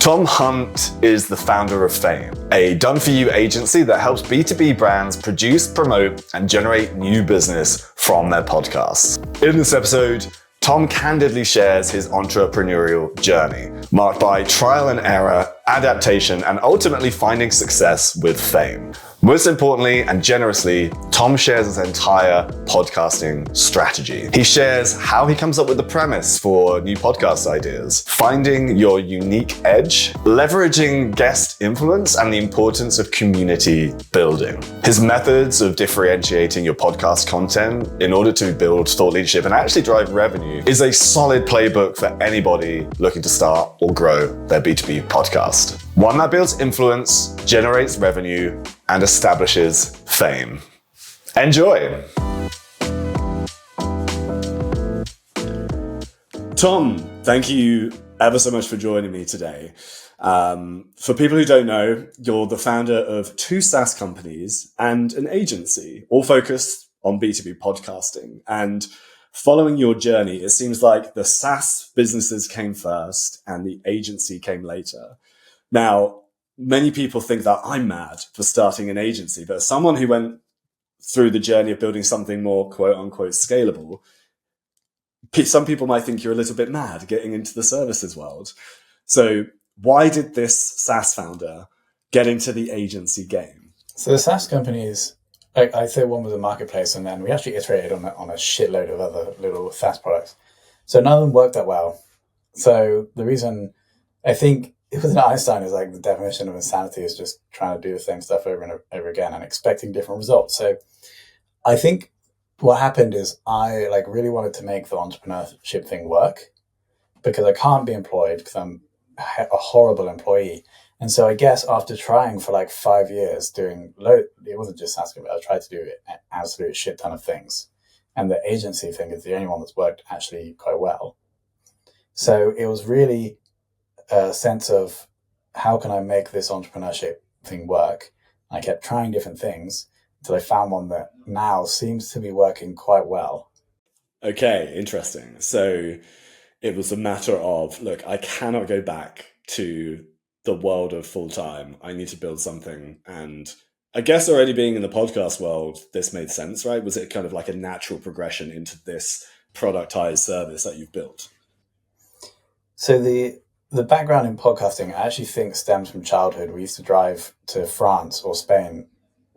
Tom Hunt is the founder of Fame, a done-for-you agency that helps B2B brands produce, promote, and generate new business from their podcasts. In this episode, Tom candidly shares his entrepreneurial journey, marked by trial and error, adaptation, and ultimately finding success with Fame. Most importantly and generously, Tom shares his entire podcasting strategy. He shares how he comes up with the premise for new podcast ideas, finding your unique edge, leveraging guest influence, and the importance of community building. His methods of differentiating your podcast content in order to build thought leadership and actually drive revenue is a solid playbook for anybody looking to start or grow their B2B podcast. One that builds influence, generates revenue, and establishes fame. Enjoy! Tom, thank you ever so much for joining me today. For people who don't know, you're the founder of 2 SaaS companies and an agency, all focused on B2B podcasting. And following your journey, it seems like the SaaS businesses came first and the agency came later. Now, many people think that I'm mad for starting an agency, but as someone who went through the journey of building something more quote unquote scalable, some people might think you're a little bit mad getting into the services world. So why did this SaaS founder get into the agency game? So the SaaS companies, I'd say one was a marketplace, and then we actually iterated on a shitload of other little SaaS products. So none of them worked that well. So the reason I think it was Einstein is like the definition of insanity is just trying to do the same stuff over and over again and expecting different results. So I think what happened is I really wanted to make the entrepreneurship thing work because I can't be employed because I'm a horrible employee. And so I guess after trying for 5 years doing it wasn't just SaaS, but I tried to do an absolute shit ton of things. And the agency thing is the only one that's worked actually quite well. So it was really a sense of how can I make this entrepreneurship thing work? I kept trying different things until I found one that now seems to be working quite well. Okay, interesting. So it was a matter of, look, I cannot go back to the world of full-time. I need to build something. And I guess already being in the podcast world, this made sense, right? Was it kind of like a natural progression into this productized service that you've built? So the background in podcasting, I actually think stems from childhood. We used to drive to France or Spain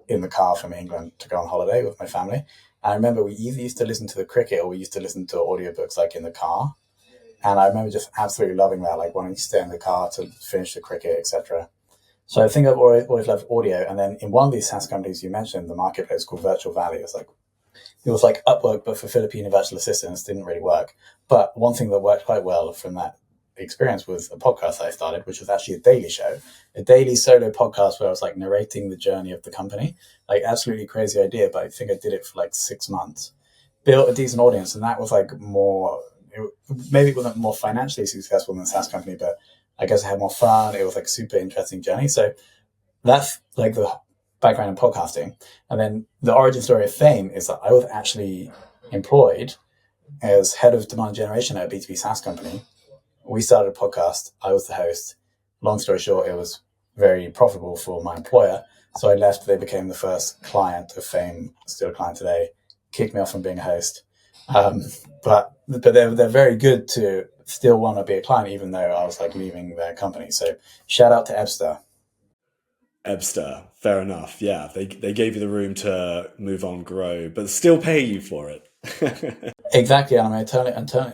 in the car from England to go on holiday with my family. And I remember we either used to listen to the cricket or we used to listen to audiobooks in the car. And I remember just absolutely loving that, wanting to stay in the car to finish the cricket, etc. So I think I've always loved audio. And then in one of these SaaS companies you mentioned, the marketplace called Virtual Valley, it was like Upwork, but for Filipino virtual assistants. Didn't really work. But one thing that worked quite well from that experience was a podcast that I started, which was actually a daily show, a daily solo podcast where I was narrating the journey of the company. Absolutely crazy idea, but I think I did it for 6 months, built a decent audience, and that was maybe it wasn't more financially successful than the SaaS company, but I guess I had more fun. It was super interesting journey. So that's the background in podcasting. And then the origin story of Fame is that I was actually employed as head of demand generation at a B2B SaaS company. We started a podcast. I was the host. Long story short, it was very profitable for my employer. So I left. They became the first client of Fame, still a client today, kicked me off from being a host. But they're very good to still want to be a client, even though I was leaving their company. So shout out to Ebster. Ebster, fair enough. Yeah, they gave you the room to move on, grow, but still pay you for it. Exactly, and I'm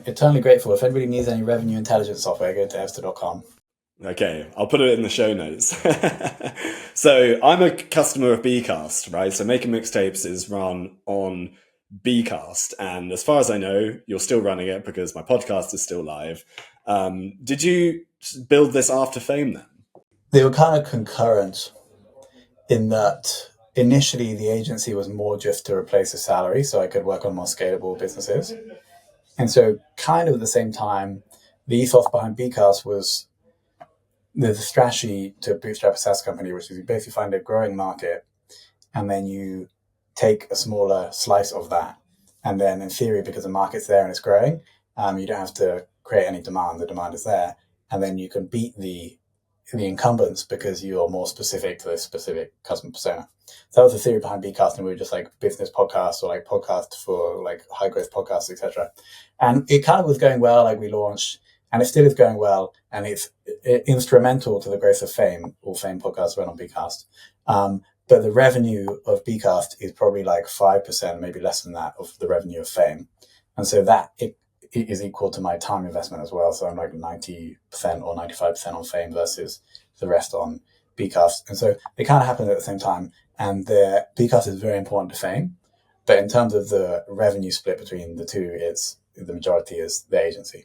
eternally grateful. If anybody needs any revenue intelligence software, go to ebster.com. Okay, I'll put it in the show notes. So I'm a customer of Bcast, right? So Making Mixtapes is run on Bcast, and as far as I know, you're still running it because my podcast is still live. Did you build this after Fame then? They were kind of concurrent in that initially the agency was more just to replace a salary so I could work on more scalable businesses. And so kind of at the same time, the ethos behind Bcast was the strategy to bootstrap a SaaS company, which is you basically find a growing market and then you take a smaller slice of that. And then in theory, because the market's there and it's growing, you don't have to create any demand. The demand is there. And then you can beat the the incumbents because you are more specific to this specific customer persona. So that was the theory behind Bcast, and we were just like business podcasts or like podcasts for like high growth podcasts, etc. And it kind of was going well. Like we launched, and it still is going well, and it's instrumental to the growth of Fame. All Fame podcasts run on Bcast. But the revenue of Bcast is probably like 5%, maybe less than that, of the revenue of Fame. And so that it is equal to my time investment as well. So I'm like 90% or 95% on Fame versus the rest on Bcast. And so they kind of happen at the same time. And the Bcast is very important to Fame. But in terms of the revenue split between the two, it's the majority is the agency.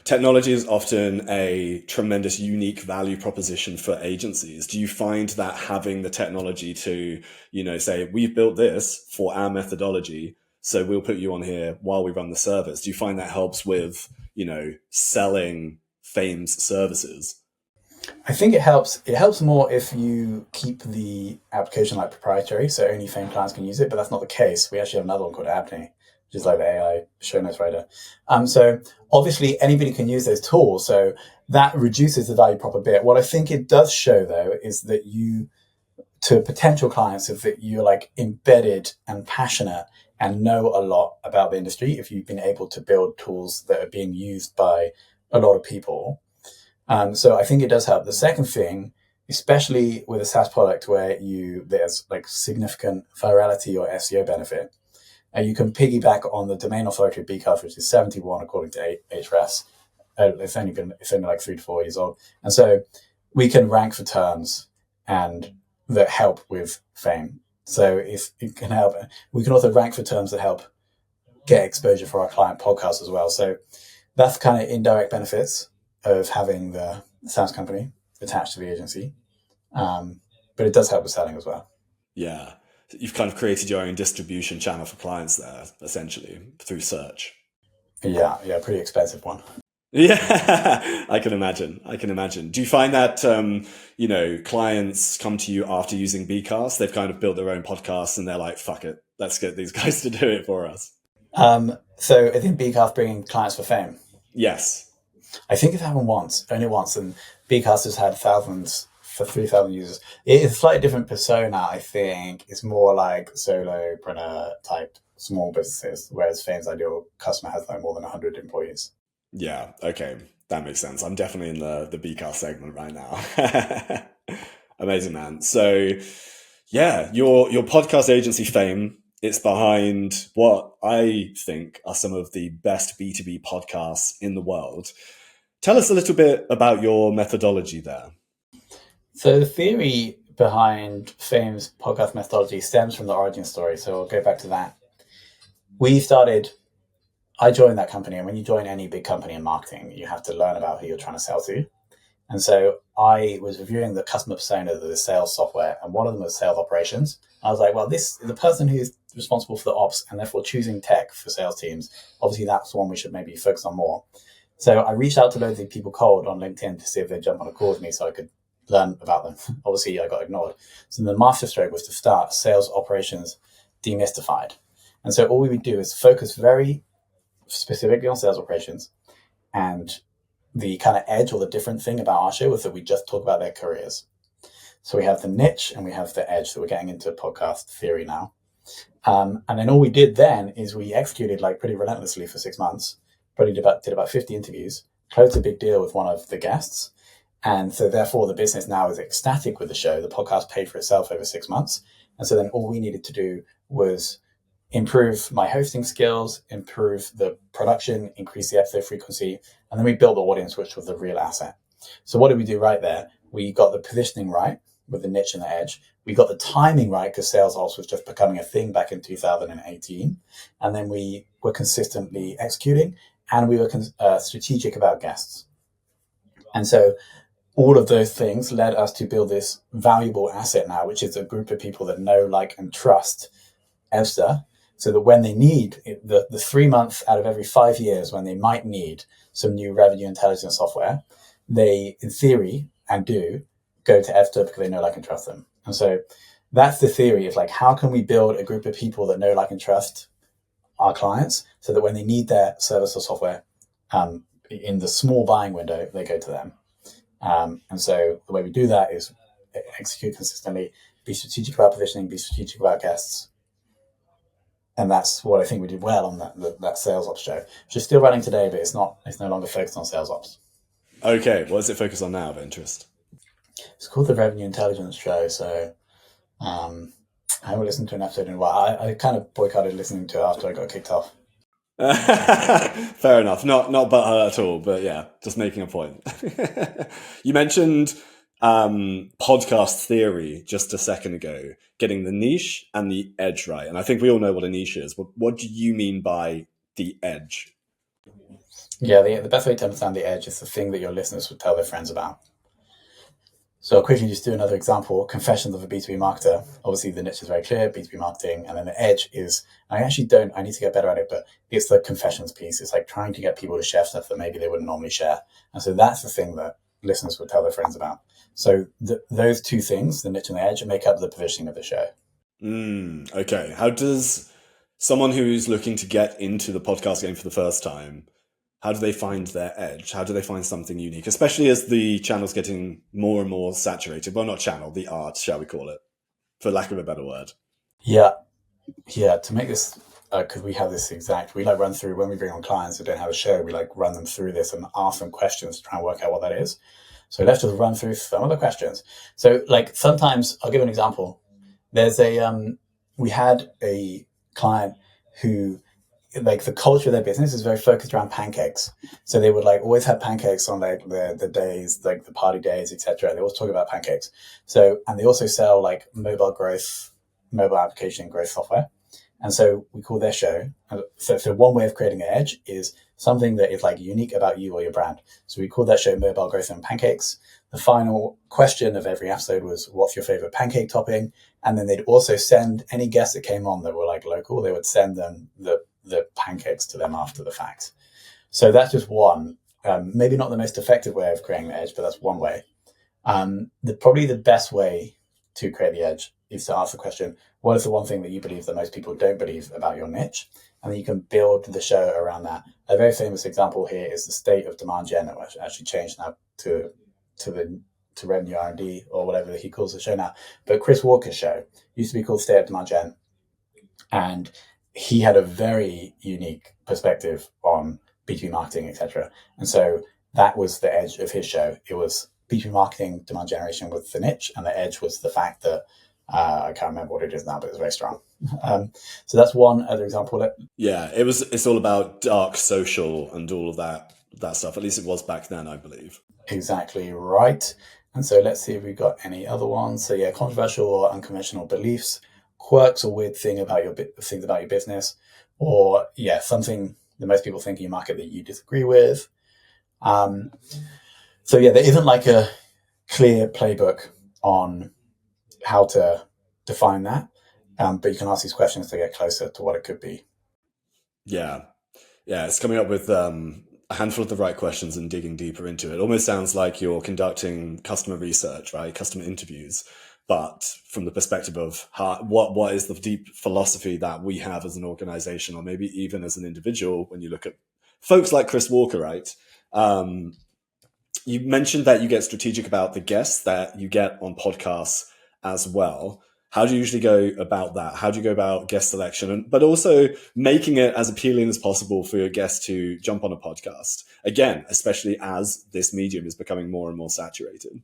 Technology is often a tremendous unique value proposition for agencies. Do you find that having the technology to, say, we've built this for our methodology, so we'll put you on here while we run the service, do you find that helps with, selling Fame's services? I think it helps. It helps more if you keep the application like proprietary, so only Fame clients can use it, but that's not the case. We actually have another one called Abney, which is like the AI show notes writer. So obviously anybody can use those tools. So that reduces the value prop a bit. What I think it does show though, is that to potential clients, is that you're like embedded and passionate and know a lot about the industry if you've been able to build tools that are being used by a lot of people. So I think it does help. The second thing, especially with a SaaS product where there's like significant virality or SEO benefit, you can piggyback on the domain authority of Bcast, which is 71 according to Ahrefs. It's only like 3 to 4 years old, and so we can rank for terms and that help with Fame. So if it can help, we can also rank for terms that help get exposure for our client podcast as well. So that's kind of indirect benefits of having the SaaS company attached to the agency, but it does help with selling as well. Yeah. You've kind of created your own distribution channel for clients there, essentially, through search. Yeah, pretty expensive one. Yeah, I can imagine. Do you find that, clients come to you after using Bcast? They've kind of built their own podcasts and they're like, fuck it, let's get these guys to do it for us. So I think Bcast bringing clients for Fame. Yes. I think it's happened only once, and Bcast has had thousands for 3,000 users. It is a slightly different persona, I think. It's more like solopreneur type small businesses, whereas Fame's ideal customer has like more than 100 employees. Yeah, okay. That makes sense. I'm definitely in the Bcast segment right now. Amazing, man. So yeah, your podcast agency Fame, it's behind what I think are some of the best B2B podcasts in the world. Tell us a little bit about your methodology there. So the theory behind Fame's podcast methodology stems from the origin story. So I'll go back to that. I joined that company, and when you join any big company in marketing, you have to learn about who you're trying to sell to. And so I was reviewing the customer persona of the sales software, and one of them was sales operations. I was like, well, this is the person who's responsible for the ops and therefore choosing tech for sales teams. Obviously, that's one we should maybe focus on more. So I reached out to loads of people cold on LinkedIn to see if they'd jump on a call with me so I could learn about them. Obviously, I got ignored. So the masterstroke was to start sales operations demystified. And so all we would do is focus very specifically on sales operations, and the kind of edge or the different thing about our show was that we just talk about their careers. So we have the niche and we have the edge that we're getting into podcast theory now. And then all we did then is we executed like pretty relentlessly for 6 months, probably did about 50 interviews, closed a big deal with one of the guests. And so therefore the business now is ecstatic with the show. The podcast paid for itself over 6 months. And so then all we needed to do was improve my hosting skills, improve the production, increase the episode frequency, and then we built the audience, which was the real asset. So what did we do right there? We got the positioning right with the niche and the edge. We got the timing right because sales ops was just becoming a thing back in 2018. And then we were consistently executing, and we were strategic about guests. And so all of those things led us to build this valuable asset now, which is a group of people that know, like, and trust Evster, so that when they need the 3 months out of every 5 years when they might need some new revenue intelligence software, they, in theory, and do, go to Evster because they know, like, and trust them. And so that's the theory of like, how can we build a group of people that know, like, and trust our clients so that when they need their service or software in the small buying window, they go to them. And so the way we do that is execute consistently, be strategic about positioning, be strategic about guests. And that's what I think we did well on that sales ops show, which is still running today, but it's no longer focused on sales ops. Okay, what does it focus on now of interest? It's called the Revenue Intelligence Show. So I haven't listened to an episode in a while. I kind of boycotted listening to it after I got kicked off. Fair enough. Not butthurt at all, but yeah, just making a point. You mentioned podcast theory just a second ago, getting the niche and the edge right. And I think we all know what a niche is. What do you mean by the edge? Yeah, the best way to understand the edge is the thing that your listeners would tell their friends about. So I'll quickly just do another example, confessions of a B2B marketer. Obviously the niche is very clear, B2B marketing, and then the edge is, I need to get better at it, but it's the confessions piece. It's like trying to get people to share stuff that maybe they wouldn't normally share. And so that's the thing that listeners would tell their friends about. So those two things, the niche and the edge, make up the positioning of the show. Okay. How does someone who's looking to get into the podcast game for the first time, how do they find their edge? How do they find something unique, especially as the channel's getting more and more saturated? Well, not channel, the art, shall we call it, for lack of a better word. Yeah. To make this, because we have this we run through when we bring on clients who don't have a show, we run them through this and ask them questions to try and work out what that is. So let's just run through some of the questions. So sometimes I'll give an example. There's we had a client who, the culture of their business is very focused around pancakes. So they would always have pancakes on the days, the party days, etc. They always talk about pancakes. So, and they also sell mobile application growth software. And so we call their show. So one way of creating an edge is something that is unique about you or your brand. So we call that show Mobile Growth and Pancakes. The final question of every episode was, what's your favorite pancake topping? And then they'd also send any guests that came on that were local, they would send them the pancakes to them after the fact. So that's just one, maybe not the most effective way of creating the edge, but that's one way. Probably the best way to create the edge is to ask the question, what is the one thing that you believe that most people don't believe about your niche? And then you can build the show around that. A very famous example here is the state of demand gen, which actually changed now to revenue R&D or whatever he calls the show now. But Chris Walker's show used to be called State of Demand Gen. And he had a very unique perspective on B2B marketing, etc. And so that was the edge of his show. It was B2B marketing, demand generation was the niche, and the edge was the fact that I can't remember what it is now, but it's very strong. So that's one other example. Yeah, it's all about dark social and all of that stuff. At least it was back then, I believe. Exactly right. And so let's see if we've got any other ones. So yeah, controversial or unconventional beliefs, quirks or weird things about your business, or something that most people think in your market that you disagree with. So yeah, there isn't a clear playbook on how to define that, but you can ask these questions to get closer to what it could be. Yeah, it's coming up with a handful of the right questions and digging deeper into it. Almost sounds like you're conducting customer research, right? Customer interviews, but from the perspective of what is the deep philosophy that we have as an organization, or maybe even as an individual. When you look at folks like Chris Walker, right? You mentioned that you get strategic about the guests that you get on podcasts as well. How do you usually go about that? How do you go about guest selection, but also making it as appealing as possible for your guests to jump on a podcast? Again, especially as this medium is becoming more and more saturated.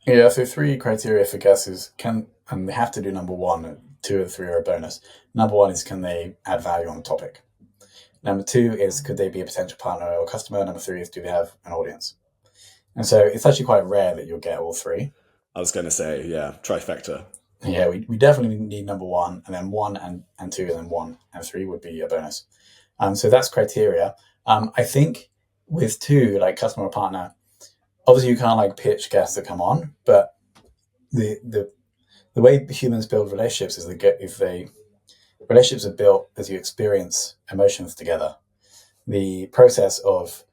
Yeah, so 3 criteria for guests is and they have to do number 1, 2 and 3 are a bonus. Number 1 is, can they add value on the topic? Number 2 is, could they be a potential partner or customer? Number 3 is, do they have an audience? And so it's actually quite rare that you'll get all 3. I was going to say, trifecta. Yeah, we definitely need number 1, and then 1 and 2, and then 1 and 3 would be a bonus. So that's criteria. I think with 2, customer or partner, obviously you can't pitch guests that come on, but the way humans build relationships is relationships are built as you experience emotions together. The process of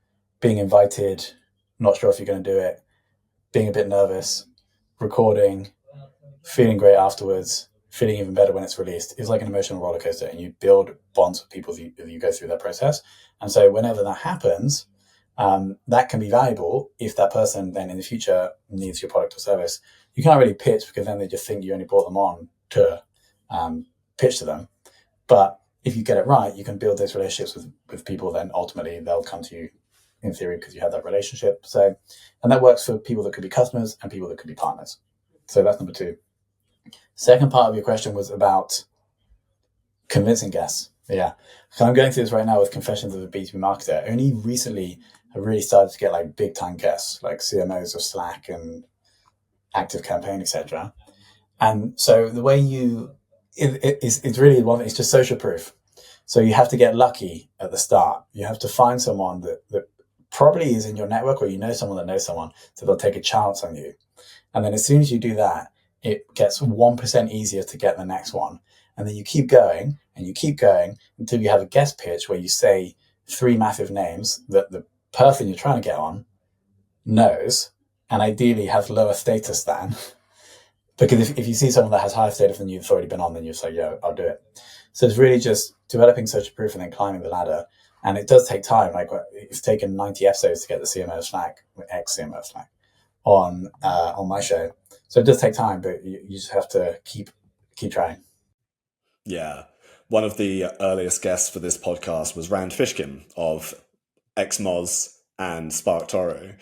being invited, not sure if you're going to do it, being a bit nervous, recording, feeling great afterwards, feeling even better when it's released is like an emotional roller coaster, and you build bonds with people as you go through that process. And so whenever that happens, That can be valuable if that person then in the future needs your product or service. You can't really pitch because then they just think you only brought them on to pitch to them. But if you get it right, you can build those relationships with people. Then ultimately they'll come to you in theory because you have that relationship. So, and that works for people that could be customers and people that could be partners. So that's number 2. Second part of your question was about convincing guests. Yeah. So I'm going through this right now with Confessions of a B2B Marketer. Only recently have really started to get like big time guests, like CMOs of Slack and Active Campaign, etc. And so the way it's really one thing, it's just social proof. So you have to get lucky at the start. You have to find someone that probably is in your network, or you know someone that knows someone, so they'll take a chance on you. And then as soon as you do that, it gets 1% easier to get the next one. And then you keep going and you keep going until you have a guest pitch where you say 3 massive names that the person you're trying to get on knows and ideally has lower status than. Because if you see someone that has higher status than you've already been on, then you're like, yeah, I'll do it. So it's really just developing social proof and then climbing the ladder. And it does take time. Like it's taken 90 episodes to get the CMO of Slack, ex-CMO of Slack, on my show. So it does take time, but you just have to keep trying. Yeah. One of the earliest guests for this podcast was Rand Fishkin of XMoz and SparkToro.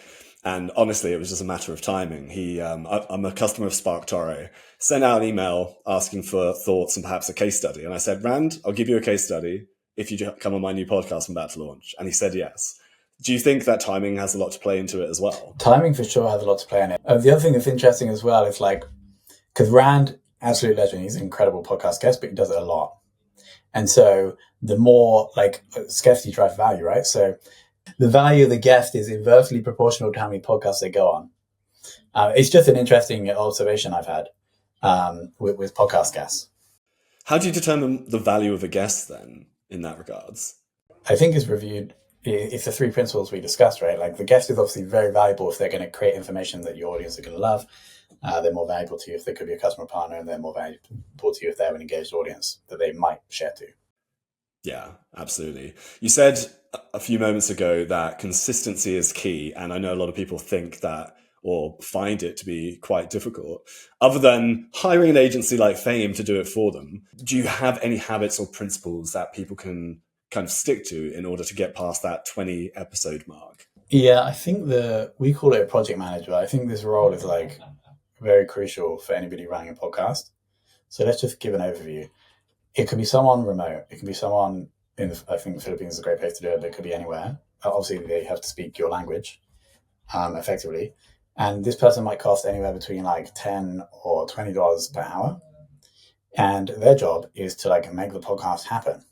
And honestly, it was just a matter of timing. I'm a customer of SparkToro, sent out an email asking for thoughts and perhaps a case study. And I said, Rand, I'll give you a case study if you come on my new podcast I'm about to launch. And he said yes. Do you think that timing has a lot to play into it as well? Timing for sure has a lot to play in it. The other thing that's interesting as well is like, because Rand, absolute legend, he's an incredible podcast guest, but he does it a lot. And so the more like scarcity drives value, right? So the value of the guest is inversely proportional to how many podcasts they go on. It's just an interesting observation I've had with podcast guests. How do you determine the value of a guest then in that regards? I think it's reviewed. It's the 3 principles we discussed, right? Like the guest is obviously very valuable if they're going to create information that your audience are going to love. They're more valuable to you if they could be a customer partner, and they're more valuable to you if they have an engaged audience that they might share to. Yeah, absolutely. You said a few moments ago that consistency is key, and I know a lot of people think that or find it to be quite difficult. Other than hiring an agency like Fame to do it for them, do you have any habits or principles that people can kind of stick to in order to get past that 20 episode mark? Yeah, I think we call it a project manager. I think this role is like very crucial for anybody running a podcast. So let's just give an overview. It could be someone remote. It can be someone I think the Philippines is a great place to do it, but it could be anywhere. Obviously, they have to speak your language effectively. And this person might cost anywhere between like $10 or $20 per hour. And their job is to like make the podcast happen.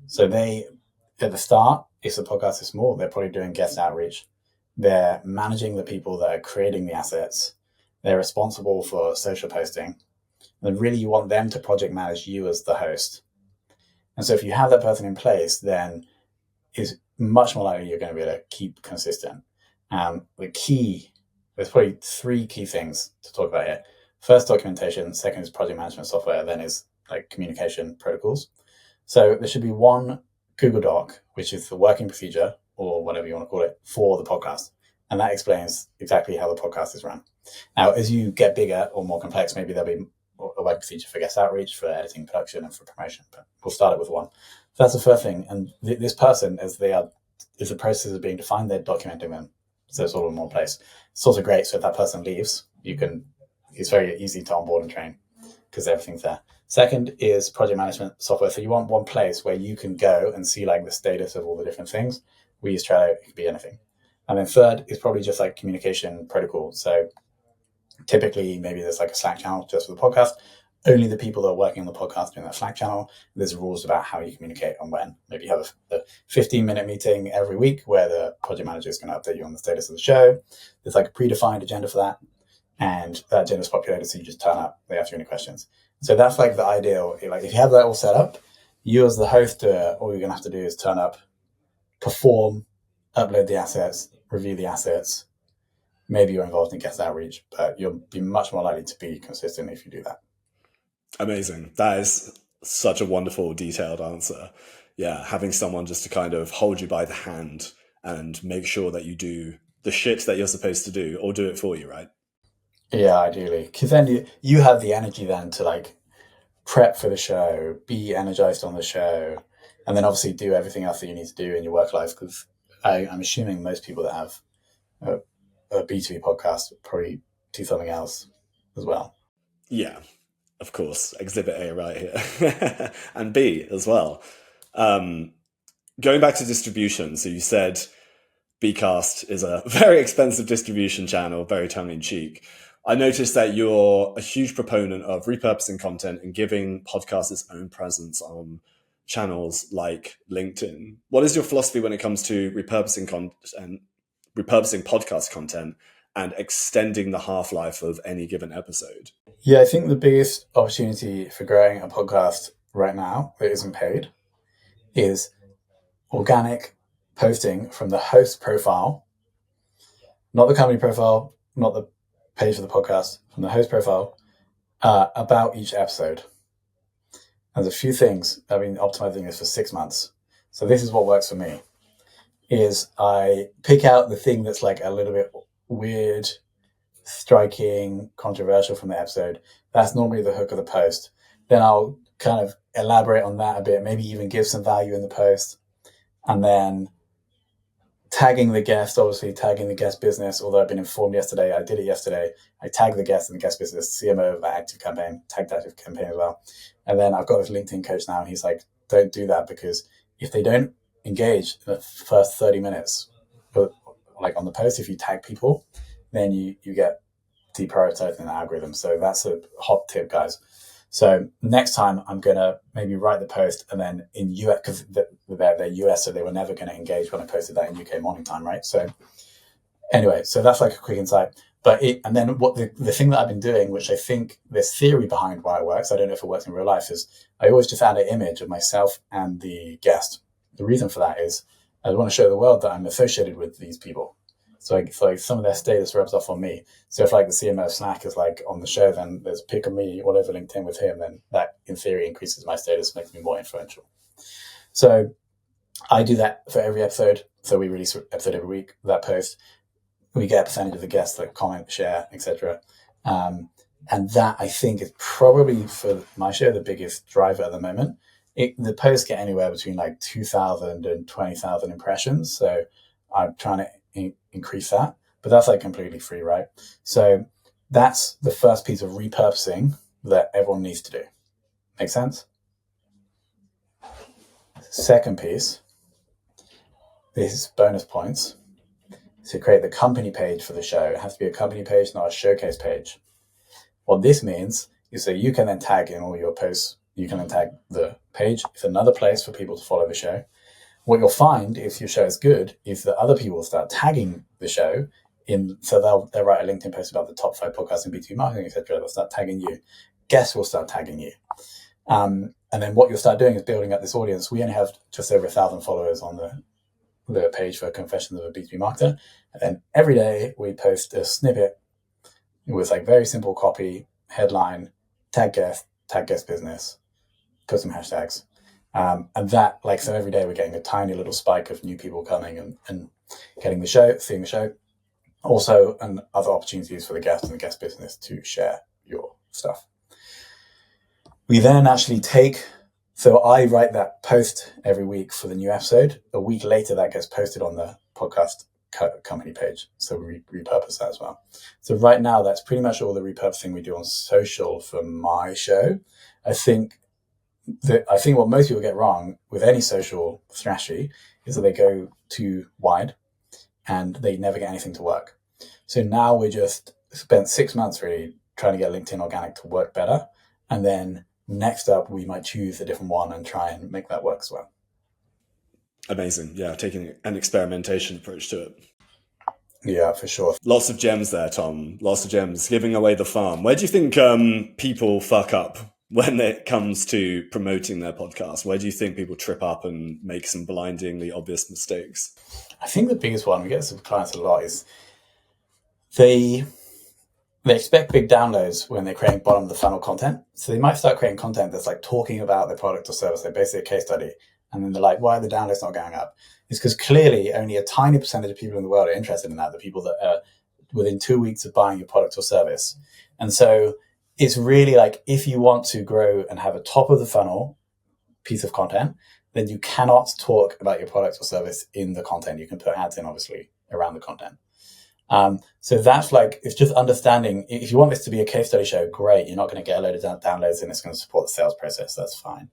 So at the start, if the podcast is small, they're probably doing guest outreach. They're managing the people that are creating the assets. They're responsible for social posting. And really you want them to project manage you as the host. And so if you have that person in place, then it's much more likely you're going to be able to keep consistent. There's probably 3 key things to talk about here. First, documentation. Second is project management software. Then is like communication protocols. So there should be one Google Doc, which is the working procedure or whatever you want to call it for the podcast. And that explains exactly how the podcast is run. Now, as you get bigger or more complex, maybe there'll be a working procedure for guest outreach, for editing, production, and for promotion. But we'll start it with one. So that's the first thing. And this person, as the process is being defined, they're documenting them. So it's all in one place. It's also great. So if that person leaves, it's very easy to onboard and train because everything's there. Second is project management software. So you want one place where you can go and see like the status of all the different things. We use Trello, it could be anything. And then third is probably just like communication protocol. So typically maybe there's like a Slack channel just for the podcast. Only the people that are working on the podcast are in that Slack channel. There's rules about how you communicate and when. Maybe you have a 15-minute meeting every week where the project manager is going to update you on the status of the show. There's like a predefined agenda for that. And that agenda is populated, so you just turn up. They ask you any questions. So that's like the ideal. Like if you have that all set up, you as the host, all you're going to have to do is turn up, perform, upload the assets, review the assets. Maybe you're involved in guest outreach, but you'll be much more likely to be consistent if you do that. Amazing. That is such a wonderful, detailed answer. Yeah, having someone just to kind of hold you by the hand and make sure that you do the shit that you're supposed to do, or do it for you, right? Yeah, ideally. Because then you have the energy then to like prep for the show, be energized on the show, and then obviously do everything else that you need to do in your work life. Because I'm assuming most people that have a B2B podcast probably do something else as well. Yeah, of course. Exhibit A right here. And B as well. Going back to distribution, so you said Bcast is a very expensive distribution channel, very tongue-in-cheek. I noticed that you're a huge proponent of repurposing content and giving podcasts its own presence on channels like LinkedIn. What is your philosophy when it comes to repurposing podcast content and extending the half-life of any given episode? Yeah, I think the biggest opportunity for growing a podcast right now that isn't paid is organic posting from the host profile, not the company profile, not the page of the podcast, from the host profile, about each episode. And there's a few things. I've been optimizing this for 6 months. So this is what works for me, is I pick out the thing that's like a little bit weird, striking, controversial from the episode. That's normally the hook of the post. Then I'll kind of elaborate on that a bit, maybe even give some value in the post. And then tagging the guest, obviously tagging the guest business, although I've been informed yesterday, I did it yesterday. I tagged the guest and the guest business, CMO of that active campaign, tagged active campaign as well. And then I've got this LinkedIn coach now, and he's like, don't do that, because if they don't engage in the first 30 minutes, but like on the post, if you tag people, then you get deprioritized in the algorithm. So that's a hot tip, guys. So next time I'm going to maybe write the post, and then in US, because they're US, so they were never going to engage when I posted that in UK morning time, right? So anyway, so that's like a quick insight. And then what the thing that I've been doing, which I think there's theory behind why it works, I don't know if it works in real life, is I always just add an image of myself and the guest. The reason for that is I want to show the world that I'm associated with these people. So like some of their status rubs off on me. So if like the CMO of Slack is like on the show, then there's a pic of me all over LinkedIn with him, then that in theory increases my status, makes me more influential. So I do that for every episode. So we release an episode every week, that post. We get a percentage of the guests that comment, share, etc. And that, I think, is probably for my show the biggest driver at the moment. The posts get anywhere between like 2,000 and 20,000 impressions. So I'm trying to increase that, but that's like completely free, right? So that's the first piece of repurposing that everyone needs to do. Make sense? Second piece, this is bonus points, to create the company page for the show. It has to be a company page, not a showcase page. What this means is that you can then tag in all your posts. You can then tag the page. It's another place for people to follow the show. What you'll find, if your show is good, is that other people will start tagging the show so they'll write a LinkedIn post about the top 5 podcasts in B2B marketing, etc. They'll start tagging you. Guests will start tagging you. And then what you'll start doing is building up this audience. We only have just over 1,000 followers on the page for Confessions of a B2B Marketer. And then every day we post a snippet with like very simple copy, headline, tag guest business, put some hashtags. And that, like, so every day we're getting a tiny little spike of new people coming and getting the show, seeing the show. Also, and other opportunities for the guest and the guest business to share your stuff. We then actually so I write that post every week for the new episode. A week later, that gets posted on the podcast company page. So we repurpose that as well. So right now, that's pretty much all the repurposing we do on social for my show. I think what most people get wrong with any social strategy is that they go too wide and they never get anything to work. So now we just spent 6 months really trying to get LinkedIn organic to work better. And then next up, we might choose a different one and try and make that work as well. Amazing. Yeah, taking an experimentation approach to it. Yeah, for sure. Lots of gems there, Tom. Lots of gems. Giving away the farm. Where do you think people fuck up when it comes to promoting their podcast? Where do you think people trip up and make some blindingly obvious mistakes? I think the biggest one, we get some clients a lot, is they expect big downloads when they're creating bottom of the funnel content. So they might start creating content that's like talking about their product or service, like basically a case study. And then they're like, why are the downloads not going up? It's because clearly only a tiny percentage of people in the world are interested in that, the people that are within 2 weeks of buying your product or service. And so it's really like, if you want to grow and have a top of the funnel piece of content, then you cannot talk about your product or service in the content. You can put ads in, obviously, around the content. So that's like, it's just understanding, if you want this to be a case study show, great. You're not going to get a load of downloads and it's going to support the sales process. That's fine.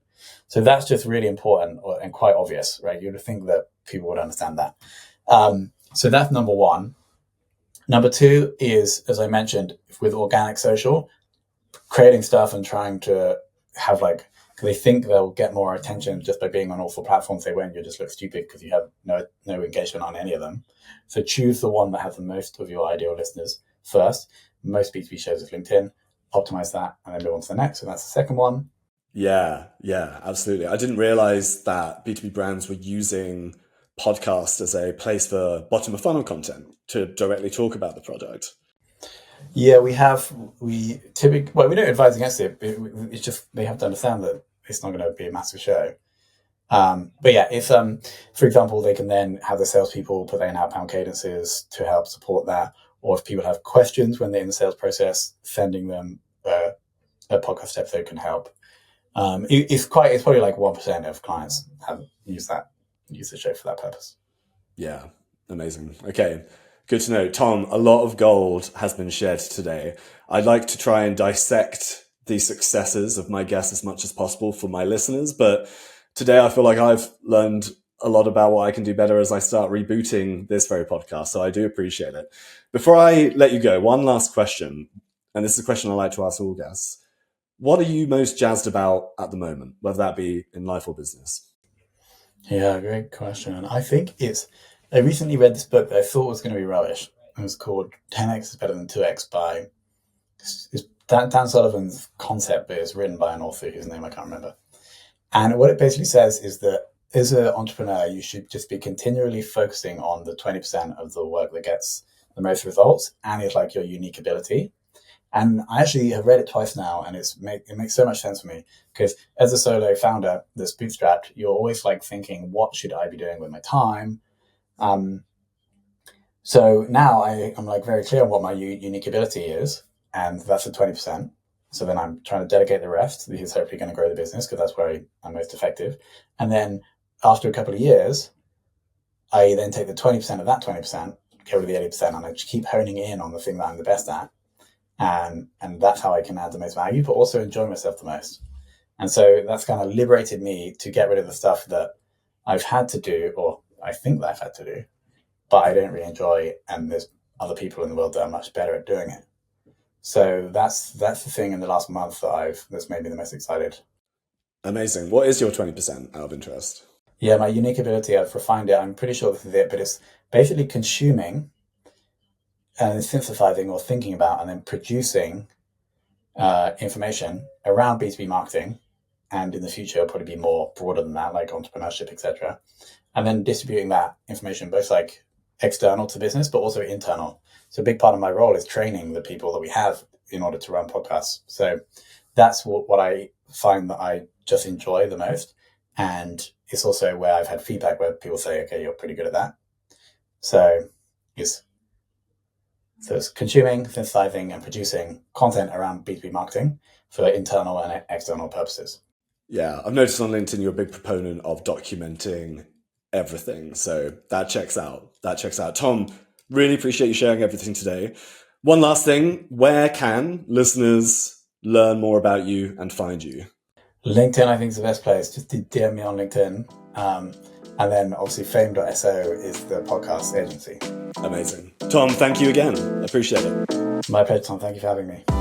So that's just really important and quite obvious, right? You would think that people would understand that. So that's number one. Number two is, as I mentioned, with organic social, creating stuff and trying to have like, because they think they'll get more attention just by being on all 4 platforms. They won't. You just look stupid because you have no engagement on any of them. So choose the one that has the most of your ideal listeners first. Most B2B shows is LinkedIn. Optimize that and then move on to the next. So that's the second one. Yeah, absolutely. I didn't realize that B2B brands were using podcast as a place for bottom of funnel content to directly talk about the product. Yeah, we typically, we don't advise against it. It's just, they have to understand that it's not going to be a massive show. But yeah, if, for example, they can then have the salespeople put their outbound cadences to help support that. Or if people have questions when they're in the sales process, sending them a podcast episode can help. It's probably like 1% of clients have use the show for that purpose. Yeah, amazing. Okay, good to know. Tom, a lot of gold has been shared today. I'd like to try and dissect the successes of my guests as much as possible for my listeners, but today I feel like I've learned a lot about what I can do better as I start rebooting this very podcast, so I do appreciate it. Before I let you go, one last question, and this is a question I like to ask all guests. What are you most jazzed about at the moment, whether that be in life or business? Yeah, great question. I think I recently read this book that I thought was going to be rubbish. It was called 10x is better than 2x by Dan Sullivan's concept, but it's written by an author whose name I can't remember. And what it basically says is that as an entrepreneur, you should just be continually focusing on the 20% of the work that gets the most results and is like your unique ability. And I actually have read it twice now, and it makes so much sense for me, because as a solo founder that's bootstrapped, you're always like thinking, what should I be doing with my time? So now I'm like very clear on what my unique ability is, and that's the 20%. So then I'm trying to delegate the rest, because hopefully going to grow the business, because that's where I'm most effective. And then after a couple of years, I then take the 20% of that 20%, get rid of the 80%, and I just keep honing in on the thing that I'm the best at. And that's how I can add the most value, but also enjoy myself the most. And so that's kind of liberated me to get rid of the stuff that I've had to do, or I think that I've had to do, but I don't really enjoy. And there's other people in the world that are much better at doing it. So that's the thing in the last month that's made me the most excited. Amazing. What is your 20% out of interest? Yeah, my unique ability, I've refined it. I'm pretty sure this is it, but it's basically consuming and synthesizing or thinking about and then producing information around B2B marketing. And in the future, it'll probably be more broader than that, like entrepreneurship, etc. And then distributing that information, both like external to business, but also internal. So a big part of my role is training the people that we have in order to run podcasts. So that's what I find that I just enjoy the most. And it's also where I've had feedback where people say, okay, you're pretty good at that. So it's consuming, synthesizing, and producing content around B2B marketing for internal and external purposes. Yeah, I've noticed on LinkedIn you're a big proponent of documenting everything. So that checks out. Tom, really appreciate you sharing everything today. One last thing, where can listeners learn more about you and find you? LinkedIn, I think, is the best place. Just DM me on LinkedIn. And then obviously fame.so is the podcast agency. Amazing. Tom, thank you again. I appreciate it. My pleasure, Tom. Thank you for having me.